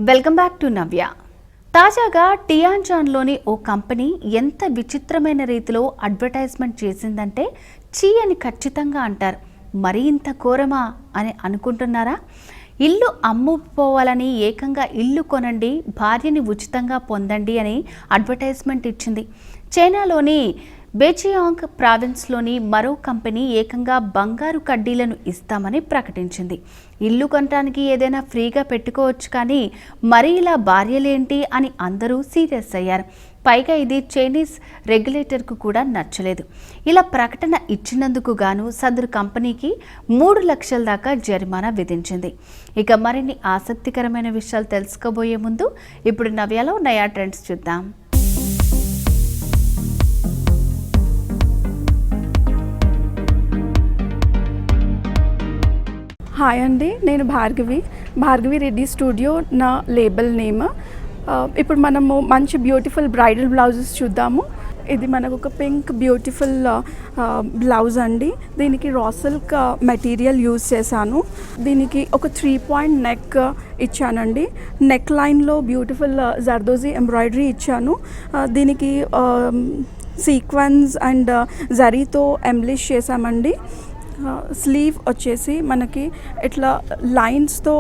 Welcome back to నవ్య. తాజాగా టియాన్జాన్లోని ఓ company ఎంత విచిత్రమైన రీతిలో అడ్వర్టైజ్మెంట్ చేసిందంటే చీ అని ఖచ్చితంగా అంటారు. మరీ ఇంత ఘోరమా అని అనుకుంటున్నారా? ఇల్లు అమ్ముకోవాలని ఏకంగా ఇల్లు కొనండి, భార్యని ఉచితంగా పొందండి అని అడ్వర్టైజ్మెంట్ ఇచ్చింది. చైనాలోని బెజియాంగ్ ప్రావిన్స్లోని మరో కంపెనీ ఏకంగా బంగారు కడ్డీలను ఇస్తామని ప్రకటించింది. ఇల్లు కొనడానికి ఏదైనా ఫ్రీగా పెట్టుకోవచ్చు, కానీ మరి ఇలా భార్యలేంటి అని అందరూ సీరియస్ అయ్యారు. పైగా ఇది చైనీస్ రెగ్యులేటర్కు కూడా నచ్చలేదు. ఇలా ప్రకటన ఇచ్చినందుకు గాను సదరు కంపెనీకి 3 లక్షల దాకా జరిమానా విధించింది. ఇక మరిన్ని ఆసక్తికరమైన విషయాలు తెలుసుకోబోయే ముందు ఇప్పుడు నవ్యలో నయా ట్రెండ్స్ చూద్దాం. హాయ్ అండి, నేను భార్గవి రెడ్డి స్టూడియో నా లేబుల్ నేమ్. ఇప్పుడు మనము మంచి బ్యూటిఫుల్ బ్రైడల్ బ్లౌజెస్ చూద్దాము. ఇది మనకు ఒక పింక్ బ్యూటిఫుల్ బ్లౌజ్ అండి. దీనికి రా సిల్క్ మెటీరియల్ యూజ్ చేశాను. దీనికి ఒక 3 పాయింట్ నెక్ ఇచ్చానండి. నెక్ లైన్లో బ్యూటిఫుల్ జర్దోజీ ఎంబ్రాయిడరీ ఇచ్చాను. దీనికి సీక్వెన్స్ అండ్ జరీతో ఎంబ్లిష్ చేశామండి. స్లీవ్ వచ్చేసి మనకి ఇట్లా లైన్స్తో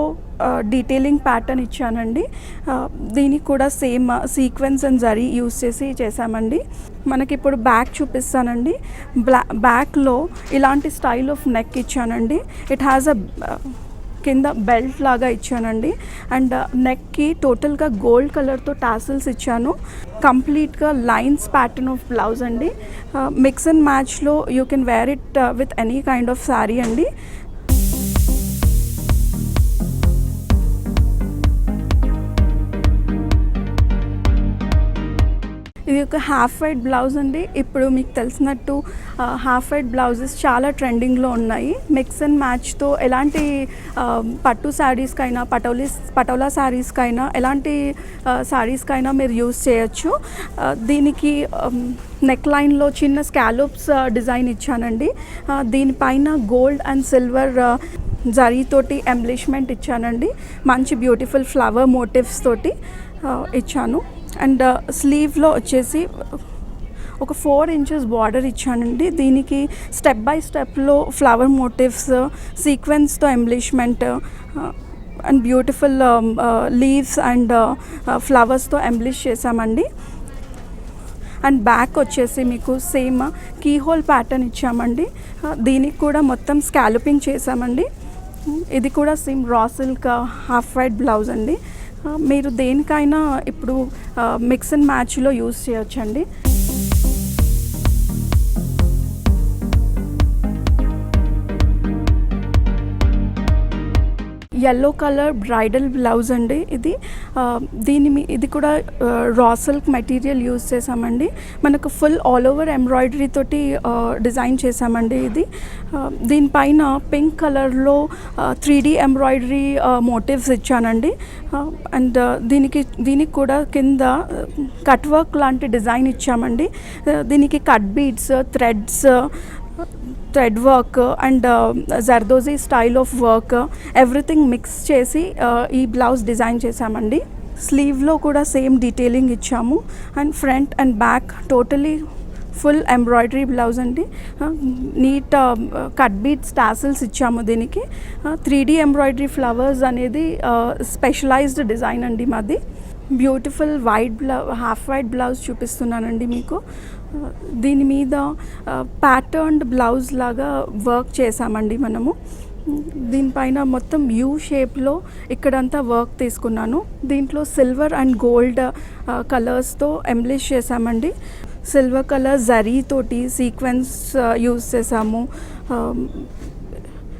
డీటెయిలింగ్ ప్యాటర్న్ ఇచ్చానండి. దీనికి కూడా same sequence and zari use చేసి చేసామండి. మనకి ఇప్పుడు బ్యాక్ చూపిస్తానండి. బ్యాక్లో ఇలాంటి స్టైల్ ఆఫ్ నెక్ ఇచ్చానండి. ఇట్ హ్యాస్ అ కింద బెల్ట్ లాగా ఇచ్చానండి. అండ్ నెక్కి టోటల్గా గోల్డ్ కలర్తో టాసిల్స్ ఇచ్చాను. కంప్లీట్గా లైన్స్ ప్యాటర్న్ ఆఫ్ బ్లౌజ్ అండి. మిక్స్ అండ్ మ్యాచ్లో you can wear it with any kind of sari అండి. ఇది ఒక హాఫ్ వైట్ బ్లౌజ్ అండి. ఇప్పుడు మీకు తెలిసినట్టు హాఫ్ వైట్ బ్లౌజెస్ చాలా ట్రెండింగ్లో ఉన్నాయి. మిక్స్ అండ్ మ్యాచ్తో ఎలాంటి పట్టు శారీస్కైనా పటోలా శారీస్కైనా ఎలాంటి శారీస్కైనా మీరు యూస్ చేయొచ్చు. దీనికి నెక్ లైన్లో చిన్న స్కాలోప్స్ డిజైన్ ఇచ్చానండి. దీనిపైన గోల్డ్ అండ్ సిల్వర్ జరీతోటి ఎంబ్లిష్మెంట్ ఇచ్చానండి. మంచి బ్యూటిఫుల్ ఫ్లవర్ మోటివ్స్ తోటి ఇచ్చాను. అండ్ స్లీవ్లో వచ్చేసి ఒక 4 ఇంచెస్ బార్డర్ ఇచ్చానండి. దీనికి స్టెప్ బై స్టెప్లో ఫ్లవర్ మోటివ్స్, సీక్వెన్స్తో embellishment and beautiful leaves and ఫ్లవర్స్తో ఎంబ్లిష్ చేసామండి. అండ్ బ్యాక్ వచ్చేసి మీకు సేమ్ కీ హోల్ ప్యాటర్న్ ఇచ్చామండి. దీనికి కూడా మొత్తం స్కాలపింగ్ చేసామండి. ఇది కూడా same raw silk half white blouse అండి. మీరు దేనికైనా ఇప్పుడు మిక్స్ అండ్ మ్యాచ్లో యూస్ చేయొచ్చండి. ఎల్లో కలర్ బ్రైడల్ బ్లౌజ్ అండి. ఇది కూడా రా సిల్క్ మెటీరియల్ యూజ్ చేసామండి. మనకు ఫుల్ ఆల్ ఓవర్ ఎంబ్రాయిడరీ తోటి డిజైన్ చేసామండి. దీనిపైన పింక్ కలర్లో 3D ఎంబ్రాయిడరీ మోటివ్స్ ఇచ్చానండి. అండ్ దీనికి కూడా కింద కట్ వర్క్ లాంటి డిజైన్ ఇచ్చామండి. దీనికి cut beads, thread work and zardozi style of work everything mix చేసి ఈ బ్లౌజ్ డిజైన్ చేసామండి. స్లీవ్లో కూడా సేమ్ డీటెయిలింగ్ ఇచ్చాము. And front and back totally full embroidery blouse అండి. నీట్ కట్ బీడ్స్ టాసిల్స్ ఇచ్చాము. దీనికి 3D ఎంబ్రాయిడరీ ఫ్లవర్స్ అనేది స్పెషలైజ్డ్ డిజైన్ అండి మాది. బ్యూటిఫుల్ హాఫ్ వైట్ బ్లౌజ్ చూపిస్తున్నానండి మీకు. దీని మీద ప్యాటర్న్డ్ బ్లౌజ్ లాగా వర్క్ చేసామండి మనము. దీనిపైన మొత్తం యూ షేప్లో ఇక్కడంతా వర్క్ తీసుకున్నాను. దీంట్లో సిల్వర్ అండ్ గోల్డ్ కలర్స్తో ఎంబ్లిష్ చేసామండి. సిల్వర్ కలర్ జరీ తోటి సీక్వెన్స్ యూజ్ చేసాము.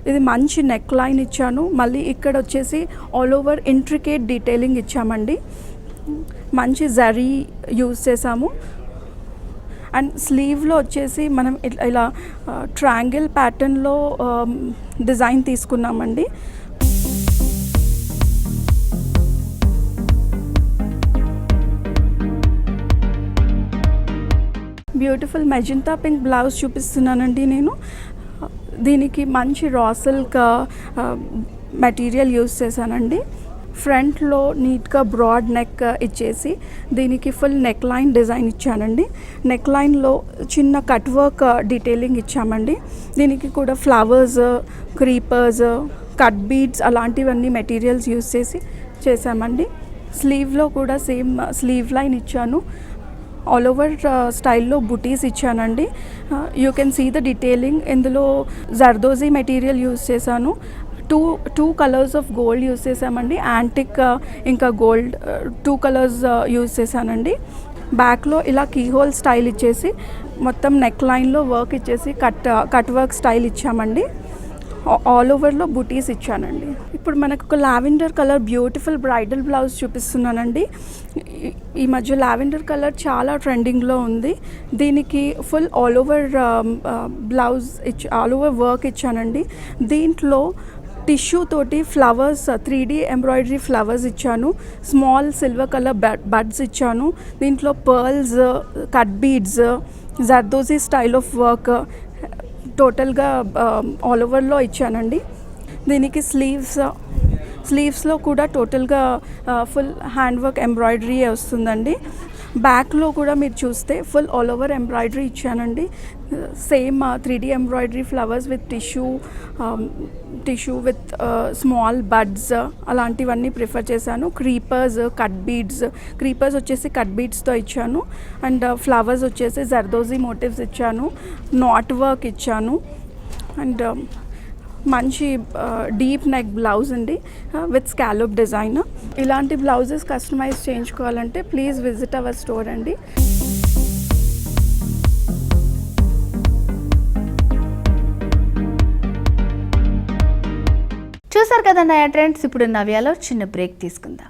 ఇది మంచి నెక్ లైన్ ఇచ్చాను. మళ్ళీ ఇక్కడ వచ్చేసి ఆల్ ఓవర్ ఇంట్రికేట్ డీటెయిలింగ్ ఇచ్చామండి. మంచి జరీ యూజ్ చేసాము. అండ్ స్లీవ్లో వచ్చేసి మనం ఇలా ట్రయాంగిల్ ప్యాటర్న్లో డిజైన్ తీసుకున్నామండి. బ్యూటిఫుల్ మెజెంటా పింక్ బ్లౌజ్ చూపిస్తున్నానండి నేను. దీనికి మంచి రా సిల్క్ మెటీరియల్ యూజ్ చేశానండి. ఫ్రంట్లో నీట్గా బ్రాడ్ నెక్ ఇచ్చేసి దీనికి ఫుల్ నెక్ లైన్ డిజైన్ ఇచ్చానండి. నెక్ లైన్లో చిన్న కట్ వర్క్ డీటెయిలింగ్ ఇచ్చామండి. దీనికి కూడా ఫ్లవర్స్, క్రీపర్స్, కట్ బీడ్స్ అలాంటివన్నీ మెటీరియల్స్ యూస్ చేసి చేసామండి. స్లీవ్లో కూడా సేమ్ స్లీవ్ లైన్ ఇచ్చాను. ఆల్ ఓవర్ స్టైల్లో బుటీస్ ఇచ్చానండి. You can see the detailing. ఇందులో జర్దోజీ మెటీరియల్ యూస్ చేశాను. Two colours of gold use చేసామండి. యాంటిక్ ఇంకా గోల్డ్ 2 కలర్స్ యూస్ చేశానండి. బ్యాక్లో ఇలా కీ హోల్ స్టైల్ ఇచ్చేసి మొత్తం నెక్ లైన్లో వర్క్ ఇచ్చేసి కట్ వర్క్ స్టైల్ ఇచ్చామండి. ఆల్ ఓవర్లో బుటీస్ ఇచ్చానండి. ఇప్పుడు మనకు ఒక lavender colour beautiful bridal blouse చూపిస్తున్నానండి. ఈ మధ్య లావెండర్ కలర్ చాలా ట్రెండింగ్లో ఉంది. దీనికి full all over blouse all over work ఇచ్చానండి. దీంట్లో టిష్యూ తోటి ఫ్లవర్స్ 3D ఎంబ్రాయిడరీ ఫ్లవర్స్ ఇచ్చాను. స్మాల్ సిల్వర్ కలర్ బడ్స్ ఇచ్చాను. దీంట్లో pearls, cut beads, zardozi style of work టోటల్గా ఆల్ ఓవర్లో ఇచ్చానండి. దీనికి స్లీవ్స్లో కూడా టోటల్గా ఫుల్ హ్యాండ్ వర్క్ ఎంబ్రాయిడరీ వస్తుందండి. బ్యాక్లో కూడా మీరు చూస్తే ఫుల్ ఆల్ ఓవర్ ఎంబ్రాయిడరీ ఇచ్చానండి. Same 3D embroidery flowers with tissue with small buds అలాంటివన్నీ ప్రిఫర్ చేశాను. క్రీపర్స్, కట్ బీడ్స్, క్రీపర్స్ వచ్చేసి కట్ బీడ్స్తో ఇచ్చాను. అండ్ ఫ్లవర్స్ వచ్చేసి జర్దోజీ మోటివ్స్ ఇచ్చాను. నాట్ వర్క్ ఇచ్చాను. అండ్ మంచి డీప్ నెక్ బ్లౌజ్ అండి విత్ స్కాలప్ డిజైన్. ఇలాంటి బ్లౌజెస్ కస్టమైజ్ చేయించుకోవాలంటే ప్లీజ్ విజిట్ అవర్ స్టోర్ అండి. చూసారు కదా నయా ట్రెండ్స్. ఇప్పుడు నవ్యాలో చిన్న బ్రేక్ తీసుకుందాం.